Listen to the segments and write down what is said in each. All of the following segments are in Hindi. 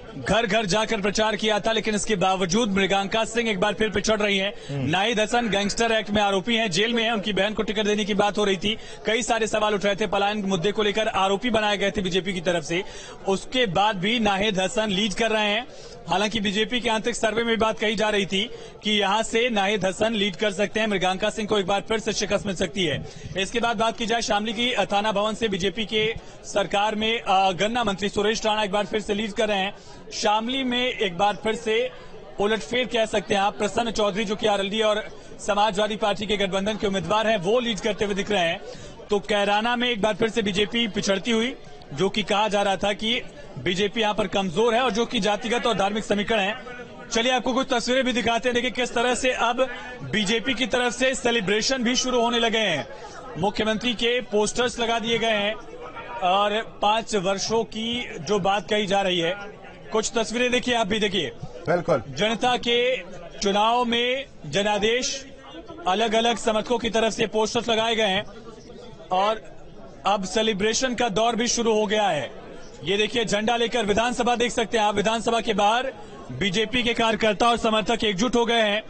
घर घर जाकर प्रचार किया था, लेकिन इसके बावजूद मृगांका सिंह एक बार फिर पिछड़ रही हैं। नाहिद हसन गैंगस्टर एक्ट में आरोपी हैं, जेल में हैं। उनकी बहन को टिकट देने की बात हो रही थी। कई सारे सवाल उठ रहे थे, पलायन मुद्दे को लेकर आरोपी बनाए गए थे बीजेपी की तरफ से। उसके बाद भी नाहिद हसन लीड कर रहे हैं। हालांकि बीजेपी के आंतरिक सर्वे में बात कही जा रही थी कि यहां से नाहिद हसन लीड कर सकते हैं, मृगांका सिंह को एक बार फिर से शिकस्त मिल सकती है। इसके बाद बात की जाए शामली की थाना भवन से, बीजेपी के सरकार में गन्ना मंत्री सुरेश राणा एक बार फिर से लीड कर रहे हैं। शामली में एक बार फिर से उलटफेर कह सकते हैं आप। प्रसन्न चौधरी जो कि आरएलडी और समाजवादी पार्टी के गठबंधन के उम्मीदवार हैं, वो लीड करते हुए दिख रहे हैं। तो कैराना में एक बार फिर से बीजेपी पिछड़ती हुई, जो कि कहा जा रहा था कि बीजेपी यहां पर कमजोर है और जो कि जातिगत और धार्मिक समीकरण है। चलिए आपको कुछ तस्वीरें भी दिखाते हैं। देखिए किस तरह से अब बीजेपी की तरफ से सेलिब्रेशन भी शुरू होने लगे हैं। मुख्यमंत्री के पोस्टर्स लगा दिए गए हैं और 5 वर्षों की जो बात कही जा रही है। कुछ तस्वीरें देखिए, आप भी देखिए। बिल्कुल, जनता के चुनाव में जनादेश, अलग अलग समर्थकों की तरफ से पोस्टर्स लगाए गए हैं और अब सेलिब्रेशन का दौर भी शुरू हो गया है। ये देखिए झंडा लेकर विधानसभा देख सकते हैं आप। विधानसभा के बाहर बीजेपी के कार्यकर्ता और समर्थक एकजुट हो गए हैं।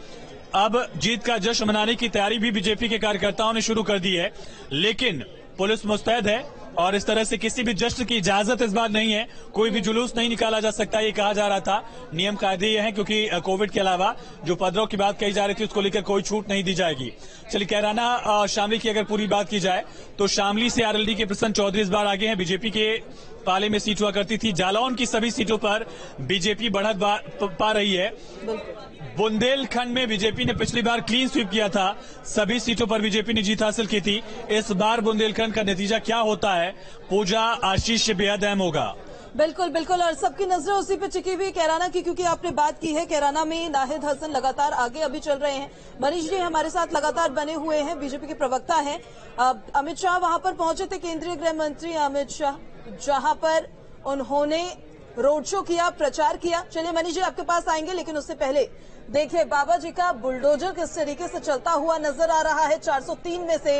अब जीत का जश्न मनाने की तैयारी भी बीजेपी के कार्यकर्ताओं ने शुरू कर दी है, लेकिन पुलिस मुस्तैद है और इस तरह से किसी भी जश्न की इजाजत इस बार नहीं है। कोई भी जुलूस नहीं निकाला जा सकता, ये कहा जा रहा था। नियम कायदे ये हैं, क्योंकि कोविड के अलावा जो उपद्रव की बात कही जा रही थी उसको लेकर कोई छूट नहीं दी जाएगी। चलिए कैराना शामली की अगर पूरी बात की जाए तो शामली से आरएलडी के प्रसन्न चौधरी इस बार आगे हैं। बीजेपी के पाले में सीट हुआ करती थी। जालौन की सभी सीटों पर बीजेपी बढ़त पा रही है। बुंदेलखंड में बीजेपी ने पिछली बार क्लीन स्वीप किया था, सभी सीटों पर बीजेपी ने जीत हासिल की थी। इस बार बुंदेलखंड का नतीजा क्या होता है, पूजा आशीष से बेहद अहम होगा। बिल्कुल बिल्कुल, और सबकी नजरें उसी पे टिकी हुई कैराना की, क्योंकि आपने बात की है कैराना में नाहिद हसन लगातार आगे अभी चल रहे हैं। मनीष जी हमारे साथ लगातार बने हुए हैं, बीजेपी के प्रवक्ता हैं। अमित शाह वहां पर पहुंचे थे, केंद्रीय गृह मंत्री अमित शाह, जहां पर उन्होंने रोड शो किया, प्रचार किया। चलिए मनीष जी आपके पास आएंगे, लेकिन उससे पहले देखिए बाबा जी का बुलडोजर किस तरीके से चलता हुआ नजर आ रहा है। 403 में से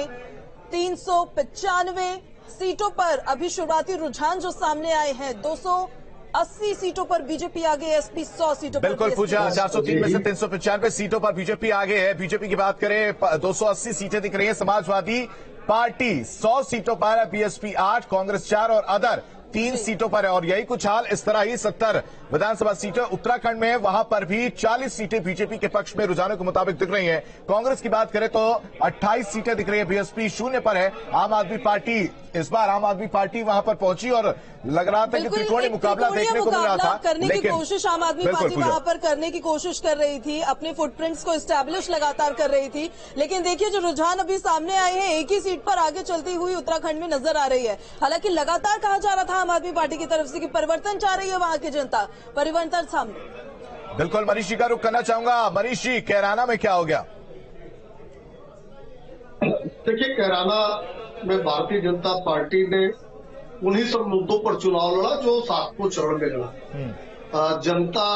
395 सीटों पर अभी शुरुआती रुझान जो सामने आए हैं। 280 सीटों पर बीजेपी आगे, एसपी 100 सीटों पर। बिल्कुल पूजा, 403 में से 395 सीटों पर बीजेपी आगे है। बीजेपी की बात करें 280 सीटें दिख रही है। समाजवादी पार्टी 100 सीटों पर है, बीएसपी 8, कांग्रेस 4 और अदर 3 सीटों पर है। और यही कुछ हाल इस तरह ही 70 विधानसभा सीटें उत्तराखंड में, वहां पर भी 40 सीटें बीजेपी के पक्ष में रुझानों के मुताबिक दिख रही हैं। कांग्रेस की बात करें तो 28 सीटें दिख रही है, बीएसपी 0 पर है। आम आदमी पार्टी, इस बार आम आदमी पार्टी वहां पर पहुंची और लग रहा था कि त्रिकोणीय मुकाबला देखने को मिल रहा था, करने की कोशिश आम आदमी पार्टी वहां पर करने की कोशिश कर रही थी, अपने फुटप्रिंट्स को एस्टैब्लिश लगातार कर रही थी। लेकिन देखिए जो रुझान अभी सामने आए हैं, एक ही सीट पर आगे चलती हुई उत्तराखंड में नजर आ रही है। हालांकि लगातार कहा जा रहा था आम आदमी पार्टी की तरफ से कि परिवर्तन चाह रही है वहां की जनता, परिवर्तन सामने। बिल्कुल मनीष जी का रुख करना चाहूंगा। मनीष जी, कैराना में क्या हो गया? देखिए कैराना में भारतीय जनता पार्टी ने उन्हीं सब मुद्दों पर चुनाव लड़ा जो 7 चरण में लड़ा। जनता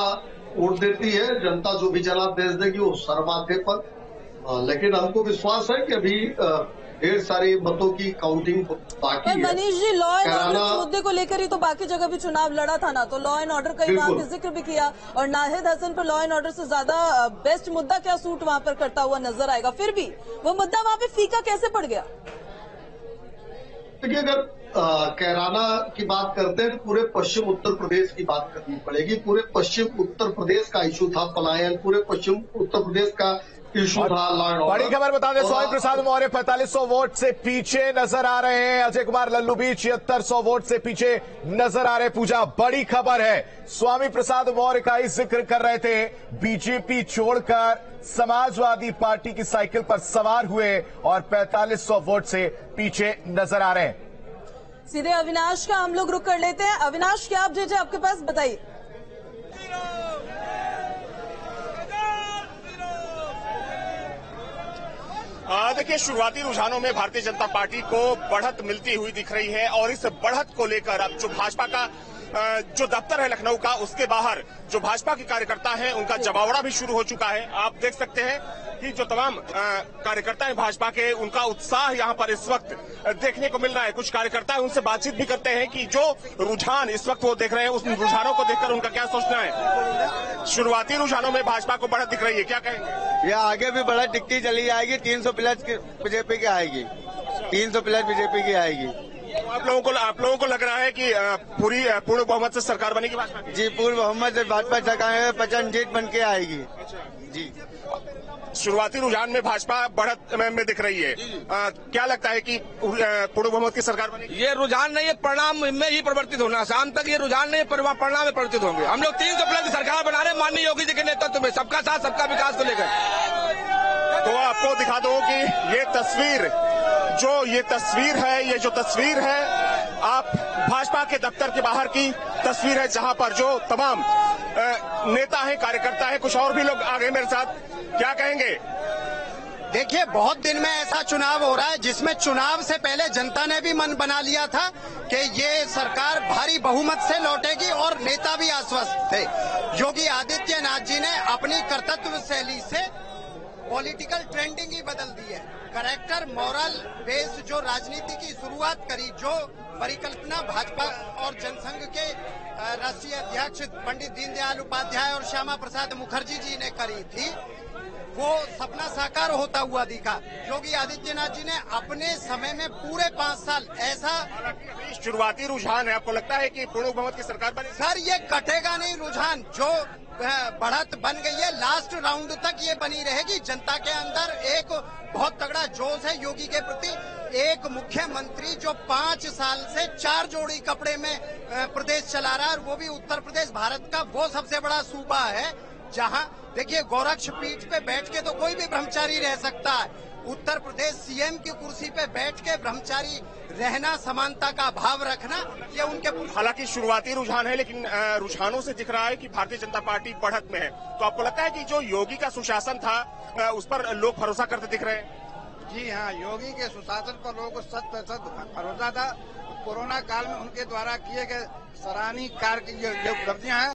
वोट देती है, जनता जो भी जनादेश देगी वो सर्वाधिक पर। लेकिन हमको विश्वास है कि अभी ढेर सारी मतों की काउंटिंग बाकी है। Manish ji law and order के मुद्दे को लेकर ही तो बाकी जगह भी चुनाव लड़ा था ना, तो लॉ एंड ऑर्डर का वहां पे जिक्र भी किया। और नाहिद हसन पर लॉ एंड ऑर्डर से ज्यादा बेस्ट मुद्दा क्या सूट वहां पर करता हुआ नजर आएगा, फिर भी वो मुद्दा वहां पे फीका कैसे पड़ गया? देखिए अगर कैराना की बात करते हैं तो पूरे पश्चिम उत्तर प्रदेश की बात करनी पड़ेगी। पूरे पश्चिम उत्तर प्रदेश का इशू था पलायन, पूरे पश्चिम उत्तर प्रदेश का इशू था लॉ एंड ऑर्डर। बड़ी खबर बता दें, स्वामी प्रसाद मौर्य 4500 वोट से पीछे नजर आ रहे हैं। अजय कुमार लल्लू भी 7600 वोट से पीछे नजर आ रहे। पूजा, बड़ी खबर है, स्वामी प्रसाद मौर्य का ही जिक्र कर रहे थे। बीजेपी छोड़कर समाजवादी पार्टी की साइकिल पर सवार हुए और 4500 वोट से पीछे नजर आ रहे हैं। सीधे अविनाश का हम लोग रुक कर लेते हैं। अविनाश, क्या अपडेट है आपके पास, बताइए। देखिए शुरुआती रुझानों में भारतीय जनता पार्टी को बढ़त मिलती हुई दिख रही है और इस बढ़त को लेकर अब जो भाजपा का जो दफ्तर है लखनऊ का, उसके बाहर जो भाजपा के कार्यकर्ता हैं उनका जमावड़ा भी शुरू हो चुका है। आप देख सकते हैं कि जो तमाम कार्यकर्ता हैं भाजपा के, उनका उत्साह यहाँ पर इस वक्त देखने को मिल रहा है। कुछ कार्यकर्ता उनसे बातचीत भी करते हैं कि जो रुझान इस वक्त वो देख रहे हैं, उस रुझानों को देखकर उनका क्या सोचना है। शुरुआती रुझानों में भाजपा को बढ़त दिख रही है, क्या कहेंगे? ये आगे भी बढ़त दिखती चली जाएगी। 300 प्लस बीजेपी की आएगी, 300 प्लस बीजेपी की आएगी। आप लोगों को लग रहा है कि पूर्ण बहुमत से सरकार बनेगी भाजपा की? जी, पूर्ण बहुमत से भाजपा सरकार 50 जीत बन के आएगी। जी, शुरुआती रुझान में भाजपा बढ़त में दिख रही है। क्या लगता है कि पूर्ण बहुमत की सरकार बनेगी? ये रुझान नहीं है, परिणाम में ही परिवर्तित होना। शाम तक ये रुझान नहीं है, परिणाम में परिवर्तित होंगे। हम लोग 300 प्लस सरकार बना रहे हैं माननीय योगी जी के नेतृत्व में, सबका साथ सबका विकास को लेकर। तो आपको दिखा दो कि ये तस्वीर है आप भाजपा के दफ्तर के बाहर की तस्वीर है, जहां पर जो तमाम नेता हैं, कार्यकर्ता हैं, कुछ और भी लोग आ गए मेरे साथ। क्या कहेंगे? देखिए, बहुत दिन में ऐसा चुनाव हो रहा है जिसमें चुनाव से पहले जनता ने भी मन बना लिया था कि ये सरकार भारी बहुमत से लौटेगी और नेता भी आश्वस्त थे। योगी आदित्यनाथ जी ने अपनी कर्तव्य शैली से पॉलिटिकल ट्रेंडिंग ही बदल दी है। करेक्टर मॉरल बेस जो राजनीति की शुरुआत करी, जो परिकल्पना भाजपा और जनसंघ के राष्ट्रीय अध्यक्ष पंडित दीनदयाल उपाध्याय और श्यामा प्रसाद मुखर्जी जी ने करी थी, वो सपना साकार होता हुआ दिखा। योगी आदित्यनाथ जी ने अपने समय में पूरे 5 साल ऐसा शुरुआती रुझान है। आपको लगता है कि पूर्ण बहुमत की सरकार बनेगी? सर, ये कटेगा नहीं रुझान। जो बढ़त बन गई है, लास्ट राउंड तक ये बनी रहेगी। जनता के अंदर एक बहुत तगड़ा जोश है योगी के प्रति। एक मुख्यमंत्री जो 5 साल से 4 जोड़ी कपड़े में प्रदेश चला रहा है, और वो भी उत्तर प्रदेश भारत का वो सबसे बड़ा सूबा है जहां देखिए गोरक्ष पीठ पे बैठ के तो कोई भी ब्रह्मचारी रह सकता है। उत्तर प्रदेश सीएम की कुर्सी पे बैठ के ब्रह्मचारी रहना, समानता का भाव रखना, ये उनके। हालांकि शुरुआती रुझान है, लेकिन रुझानों से दिख रहा है कि भारतीय जनता पार्टी बढ़त में है। तो आपको लगता है कि जो योगी का सुशासन था उस पर लोग भरोसा करते दिख रहे हैं? जी हाँ, योगी के सुशासन पर लोगों को 100% भरोसा था। कोरोना काल में उनके द्वारा किए गए सराहनीय कार्य की जो उपलब्धियां हैं